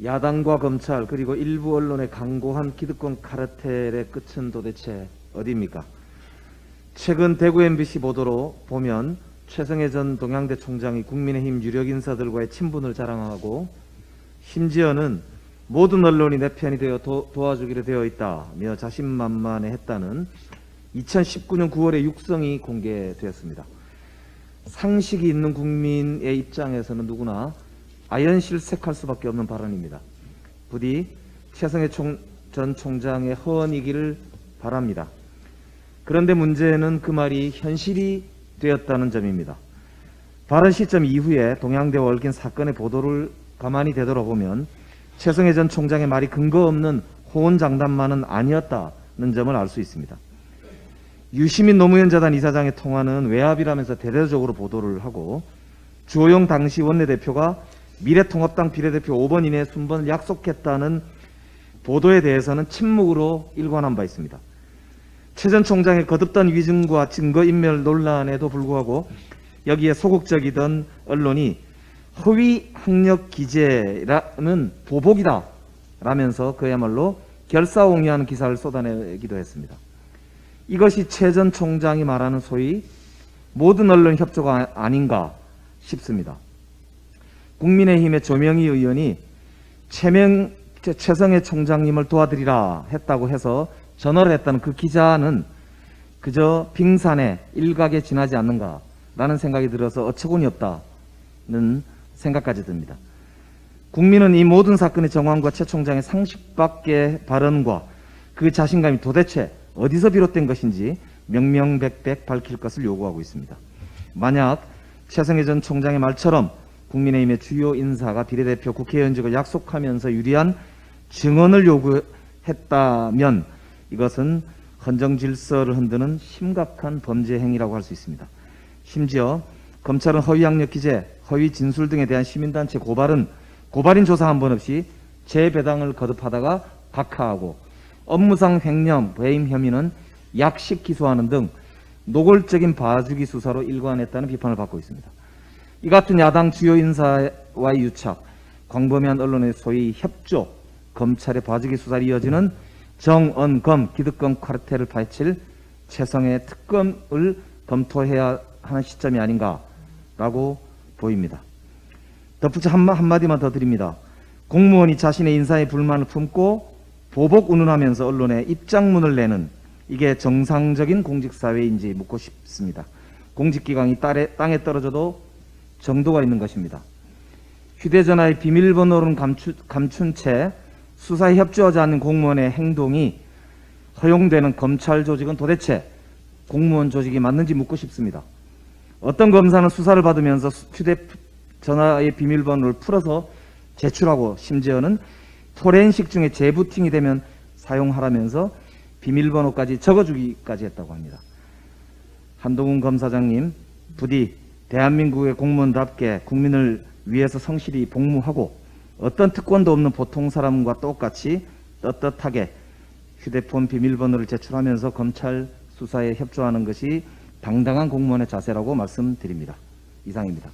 야당과 검찰 그리고 일부 언론의 강고한 기득권 카르텔의 끝은 도대체 어디입니까? 최근 대구 MBC 보도로 보면 최성해 전 동양대 총장이 국민의힘 유력 인사들과의 친분을 자랑하고 심지어는 모든 언론이 내 편이 되어 도와주기로 되어 있다며 자신만만해했다는 2019년 9월의 육성이 공개되었습니다. 상식이 있는 국민의 입장에서는 누구나 아연실색할 수밖에 없는 발언입니다. 부디 최성해 전 총장의 허언이기를 바랍니다. 그런데 문제는 그 말이 현실이 되었다는 점입니다. 발언 시점 이후에 동양대와 얽힌 사건의 보도를 가만히 되돌아보면 최성해 전 총장의 말이 근거 없는 호언장담만은 아니었다는 점을 알 수 있습니다. 유시민 노무현 재단 이사장의 통화는 외압이라면서 대대적으로 보도를 하고 주호영 당시 원내대표가 미래통합당 비례대표 5번 이내에 순번을 약속했다는 보도에 대해서는 침묵으로 일관한 바 있습니다. 최 전 총장의 거듭된 위증과 증거인멸 논란에도 불구하고 여기에 소극적이던 언론이 허위 학력 기재라는 보복이다 라면서 그야말로 결사옹위하는 기사를 쏟아내기도 했습니다. 이것이 최 전 총장이 말하는 소위 모든 언론 협조가 아닌가 싶습니다. 국민의힘의 조명희 의원이 최성해 총장님을 도와드리라 했다고 해서 전화를 했다는 그 기자는 그저 빙산의 일각에 지나지 않는가라는 생각이 들어서 어처구니 없다는 생각까지 듭니다. 국민은 이 모든 사건의 정황과 최 총장의 상식 밖의 발언과 그 자신감이 도대체 어디서 비롯된 것인지 명명백백 밝힐 것을 요구하고 있습니다. 만약 최성해 전 총장의 말처럼 국민의힘의 주요 인사가 비례대표 국회의원직을 약속하면서 유리한 증언을 요구했다면 이것은 헌정질서를 흔드는 심각한 범죄 행위라고 할 수 있습니다. 심지어 검찰은 허위학력 기재, 허위 진술 등에 대한 시민단체 고발인 조사 한 번 없이 재배당을 거듭하다가 각하하고 업무상 횡령, 배임 혐의는 약식 기소하는 등 노골적인 봐주기 수사로 일관했다는 비판을 받고 있습니다. 이 같은 야당 주요 인사와의 유착, 광범위한 언론의 소위 협조, 검찰의 봐주기 수사로 이어지는 정언검 기득권 카르텔을 파헤칠 최성해 특검을 검토해야 하는 시점이 아닌가라고 보입니다. 덧붙여 한마디만 더 드립니다. 공무원이 자신의 인사에 불만을 품고 보복 운운하면서 언론에 입장문을 내는 이게 정상적인 공직사회인지 묻고 싶습니다. 공직기강이 땅에 떨어져도 정도가 있는 것입니다. 휴대전화의 비밀번호는 감춘 채 수사에 협조하지 않는 공무원의 행동이 허용되는 검찰 조직은 도대체 공무원 조직이 맞는지 묻고 싶습니다. 어떤 검사는 수사를 받으면서 휴대전화의 비밀번호를 풀어서 제출하고 심지어는 포렌식 중에 재부팅이 되면 사용하라면서 비밀번호까지 적어주기까지 했다고 합니다. 한동훈 검사장님, 부디 대한민국의 공무원답게 국민을 위해서 성실히 복무하고 어떤 특권도 없는 보통 사람과 똑같이 떳떳하게 휴대폰 비밀번호를 제출하면서 검찰 수사에 협조하는 것이 당당한 공무원의 자세라고 말씀드립니다. 이상입니다.